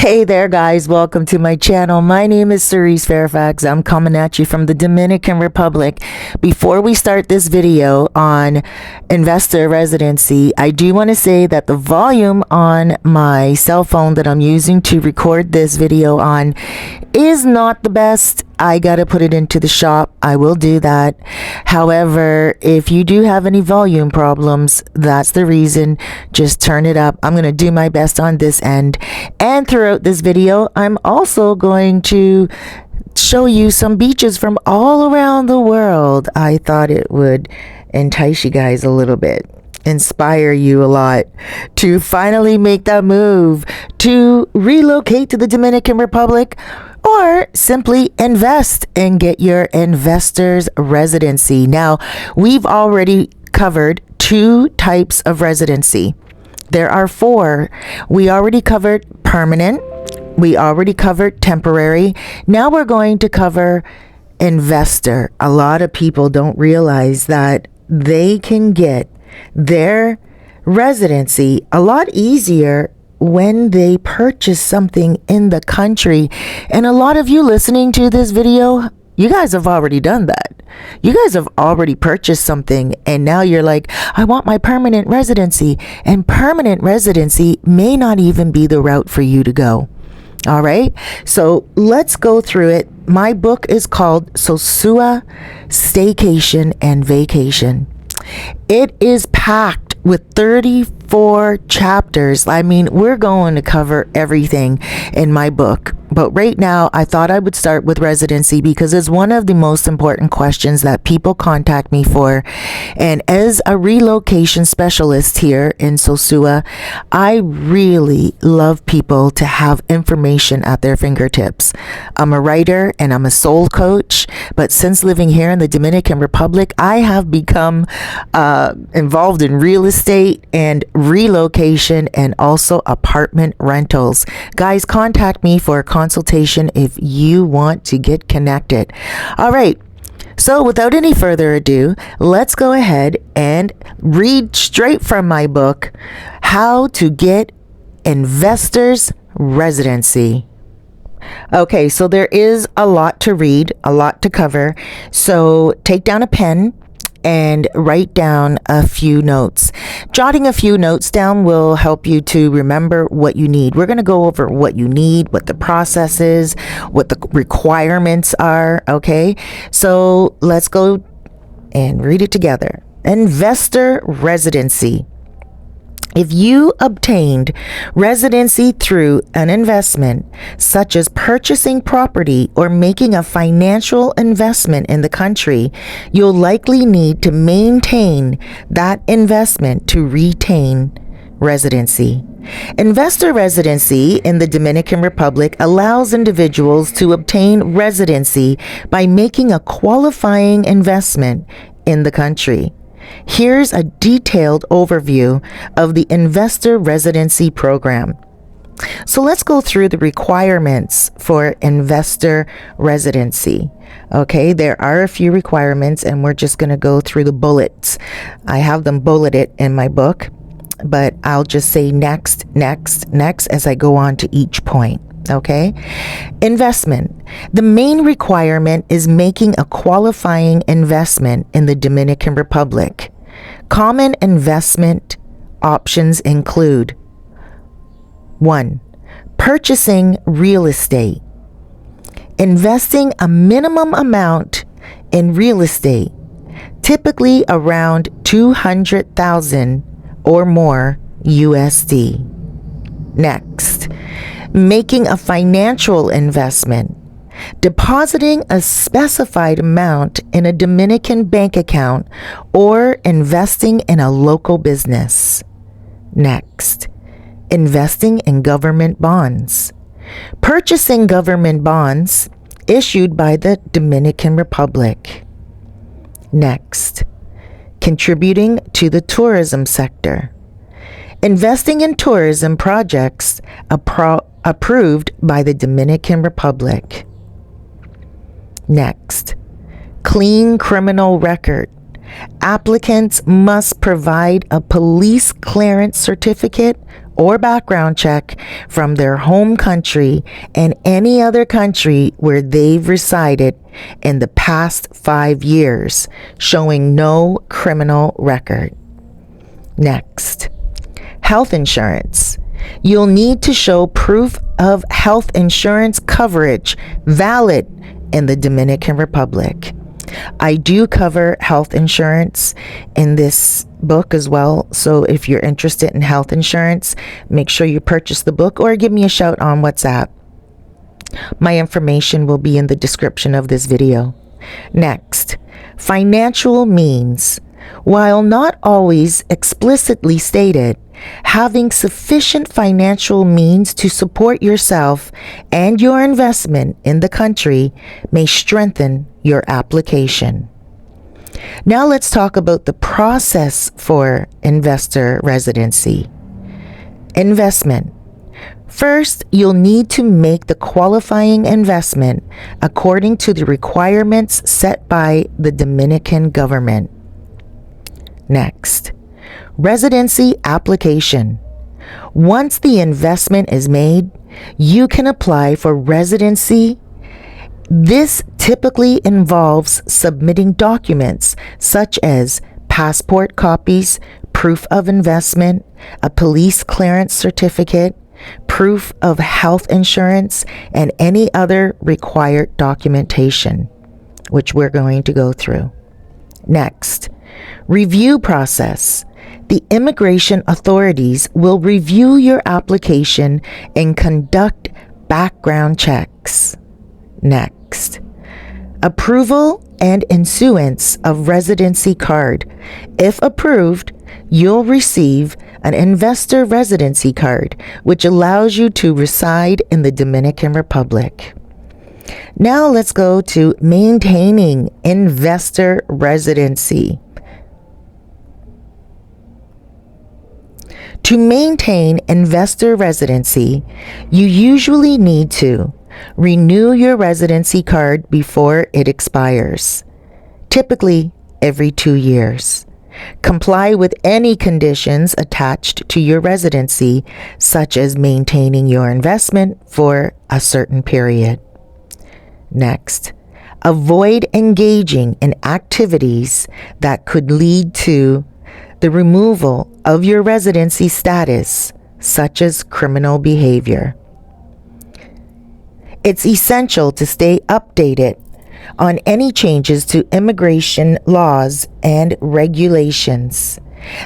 Hey there guys, welcome to my channel. My name is Cerise Fairfax. I'm coming at you from the Dominican Republic. Before we start this video on investor residency, I do want to say that the volume on my cell phone that I'm using to record this video on is not the best. I gotta put it into the shop. I will do that. However, if you do have any volume problems, that's the reason. Just turn it up. I'm gonna do my best on this end. And throughout this video, I'm also going to show you some beaches from all around the world. I thought it would entice you guys a little bit, inspire you a lot to finally make that move to relocate to the Dominican Republic, or simply invest and get your investor's residency. Now, we've already covered two types of residency. There are four. We already covered permanent. We already covered temporary. Now we're going to cover investor. A lot of people don't realize that they can get their residency a lot easier when they purchase something in the country. And a lot of you listening to this video, you guys have already done that. You guys have already purchased something and now you're like, I want my permanent residency. And permanent residency may not even be the route for you to go. All right, so let's go through it. My book is called Sosua, Staycation and Vacation. It is packed with 34 chapters. I mean, we're going to cover everything in my book. But right now, I thought I would start with residency because it's one of the most important questions that people contact me for. And as a relocation specialist here in Sosua, I really love people to have information at their fingertips. I'm a writer and I'm a soul coach, but since living here in the Dominican Republic, I have become involved in real estate and relocation and also apartment rentals. Guys, contact me for a consultation if you want to get connected. All right. So without any further ado, let's go ahead and read straight from my book, How to Get Investors Residency. Okay, so there is a lot to read, a lot to cover. So take down a pen and write down a few notes. Jotting a few notes down will help you to remember what you need. We're going to go over what you need, what the process is, what the requirements are, okay? So let's go and read it together. Investor residency. If you obtained residency through an investment, such as purchasing property or making a financial investment in the country, you'll likely need to maintain that investment to retain residency. Investor residency in the Dominican Republic allows individuals to obtain residency by making a qualifying investment in the country. Here's a detailed overview of the investor residency program. So let's go through the requirements for investor residency. Okay, there are a few requirements and we're just going to go through the bullets. I have them bulleted in my book, but I'll just say next as I go on to each point. Okay. Investment. The main requirement is making a qualifying investment in the Dominican Republic. Common investment options include 1. Purchasing real estate. Investing a minimum amount in real estate, typically around 200,000 or more USD. Next, making a financial investment, depositing a specified amount in a Dominican bank account or investing in a local business. Next, investing in government bonds, purchasing government bonds issued by the Dominican Republic. Next, contributing to the tourism sector, investing in tourism projects approved by the Dominican Republic. Next, clean criminal record. Applicants must provide a police clearance certificate or background check from their home country and any other country where they've resided in the past 5 years, showing no criminal record. Next, health insurance. You'll need to show proof of health insurance coverage valid in the Dominican Republic. I do cover health insurance in this book as well, so if you're interested in health insurance, make sure you purchase the book or give me a shout on WhatsApp. My information will be in the description of this video. Next, financial means. While not always explicitly stated, having sufficient financial means to support yourself and your investment in the country may strengthen your application. Now let's talk about the process for investor residency. Investment. First, you'll need to make the qualifying investment according to the requirements set by the Dominican government. Next, residency application. Once the investment is made, you can apply for residency. This typically involves submitting documents such as passport copies, proof of investment, a police clearance certificate, proof of health insurance, and any other required documentation, which we're going to go through. Next, review process. The immigration authorities will review your application and conduct background checks. Next, approval and issuance of residency card. If approved, you'll receive an investor residency card, which allows you to reside in the Dominican Republic. Now let's go to maintaining investor residency. To maintain investor residency, you usually need to renew your residency card before it expires, typically every 2 years. Comply with any conditions attached to your residency, such as maintaining your investment for a certain period. Next, avoid engaging in activities that could lead to the removal of your residency status, such as criminal behavior. It's essential to stay updated on any changes to immigration laws and regulations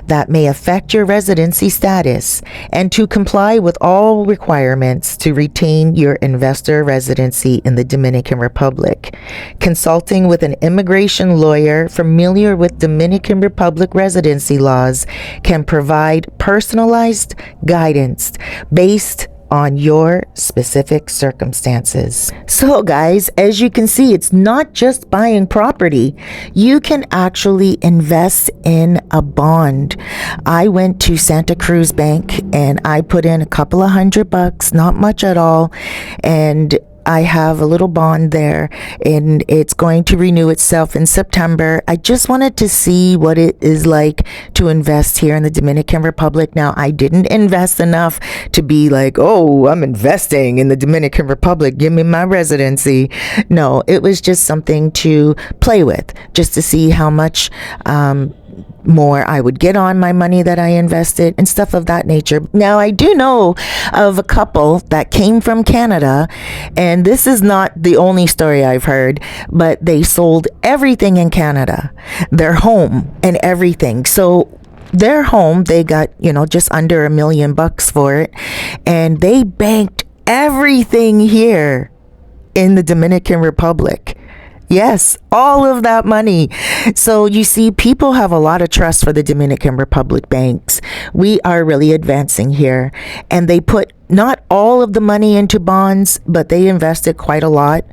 that may affect your residency status, and to comply with all requirements to retain your investor residency in the Dominican Republic. Consulting with an immigration lawyer familiar with Dominican Republic residency laws can provide personalized guidance based on your specific circumstances. So guys, as you can see, it's not just buying property. You can actually invest in a bond. I went to Santa Cruz Bank and I put in a couple of $100, not much at all, and I have a little bond there, and it's going to renew itself in September. I just wanted to see what it is like to invest here in the Dominican Republic. Now, I didn't invest enough to be like, oh, I'm investing in the Dominican Republic, give me my residency. No, it was just something to play with, just to see how much more I would get on my money that I invested and stuff of that nature. Now, I do know of a couple that came from Canada, and this is not the only story I've heard, but they sold everything in Canada, their home and everything. So their home, they got, just under $1 million for it, and they banked everything here in the Dominican Republic. Yes, all of that money. So you see, people have a lot of trust for the Dominican Republic banks. We are really advancing here. And they put not all of the money into bonds, but they invested quite a lot.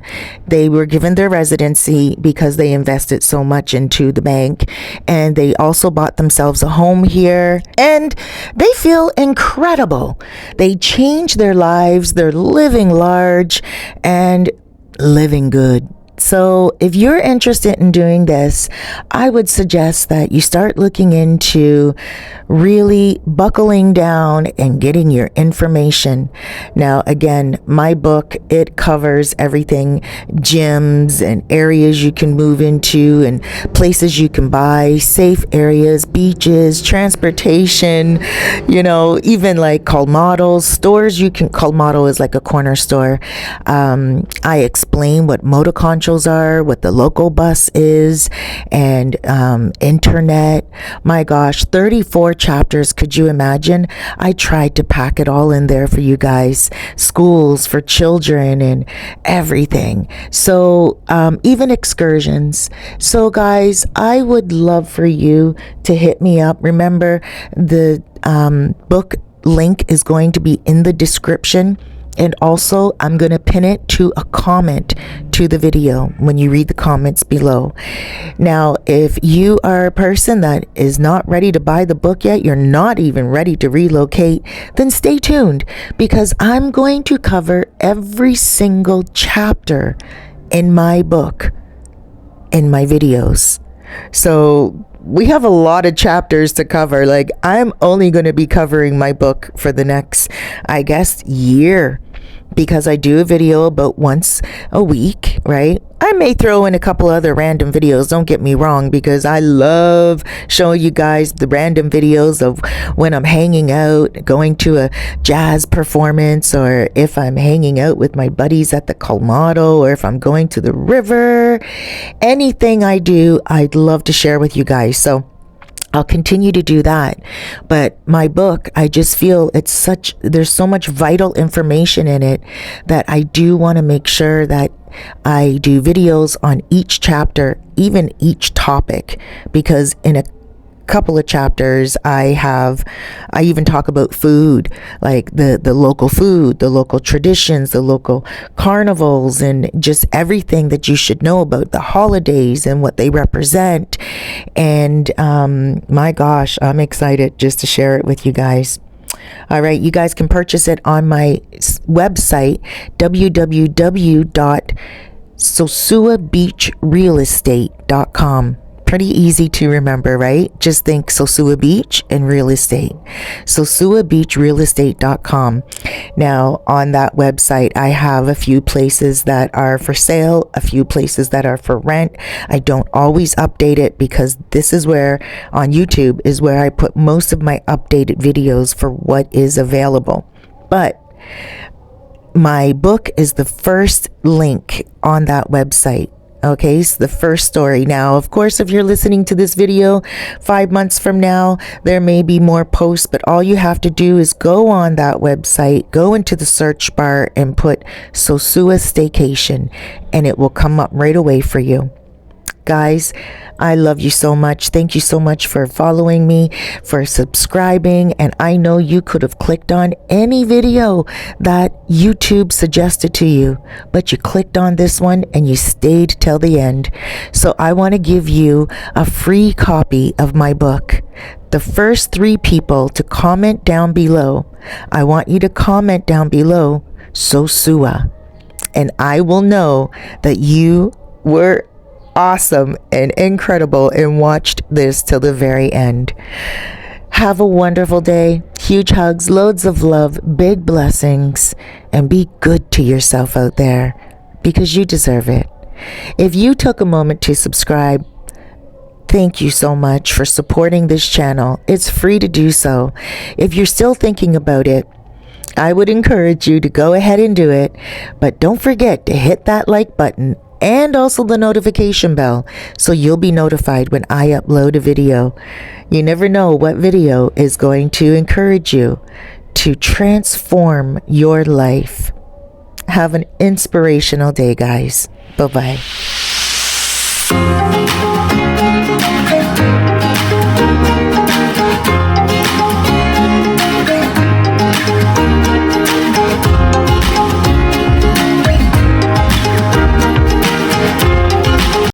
They were given their residency because they invested so much into the bank. And they also bought themselves a home here. And they feel incredible. They changed their lives. They're living large and living good. So if you're interested in doing this, I would suggest that you start looking into really buckling down and getting your information. Now, again, my book, it covers everything, gyms and areas you can move into and places you can buy, safe areas, beaches, transportation, even like call models, stores you can, call model is like a corner store. I explain what motor controls are, what the local bus is, and internet. My gosh, 34 chapters. Could you imagine? I tried to pack it all in there for you guys. Schools for children and everything. So even excursions. So guys, I would love for you to hit me up. Remember, the book link is going to be in the description. And also, I'm going to pin it to a comment to the video when you read the comments below. Now, if you are a person that is not ready to buy the book yet, you're not even ready to relocate, then stay tuned, because I'm going to cover every single chapter in my book in my videos. So we have a lot of chapters to cover. Like, I'm only going to be covering my book for the next, I guess, year, because I do a video about once a week, right? I may throw in a couple other random videos, don't get me wrong, because I love showing you guys the random videos of when I'm hanging out, going to a jazz performance, or if I'm hanging out with my buddies at the Colmado, or if I'm going to the river. Anything I do, I'd love to share with you guys. So I'll continue to do that. But my book, I just feel there's so much vital information in it that I do want to make sure that I do videos on each chapter, even each topic, because in a couple of chapters I even talk about food, like the local food, the local traditions, the local carnivals, and just everything that you should know about the holidays and what they represent. And my gosh, I'm excited just to share it with you guys. All right, you guys can purchase it on my website, www.sosuabeachrealestate.com. Pretty easy to remember, right? Just think Sosua Beach and real estate. SosuaBeachRealestate.com. Now, on that website, I have a few places that are for sale, a few places that are for rent. I don't always update it, because this is where, on YouTube, is where I put most of my updated videos for what is available. But my book is the first link on that website. Okay, so the first story. Now, of course, if you're listening to this video 5 months from now, there may be more posts, but all you have to do is go on that website, go into the search bar and put Sosua Staycation, and it will come up right away for you. Guys, I love you so much. Thank you so much for following me, for subscribing. And I know you could have clicked on any video that YouTube suggested to you, but you clicked on this one and you stayed till the end. So I want to give you a free copy of my book. The first 3 people to comment down below, I want you to comment down below Sosua, and I will know that you were awesome and incredible and watched this till the very end. Have a wonderful day. Huge hugs, loads of love, big blessings, and be good to yourself out there, because you deserve it. If you took a moment to subscribe, thank you so much for supporting this channel. It's free to do so. If you're still thinking about it, I would encourage you to go ahead and do it, but don't forget to hit that like button and also the notification bell, so you'll be notified when I upload a video. You never know what video is going to encourage you to transform your life. Have an inspirational day, guys. Bye-bye.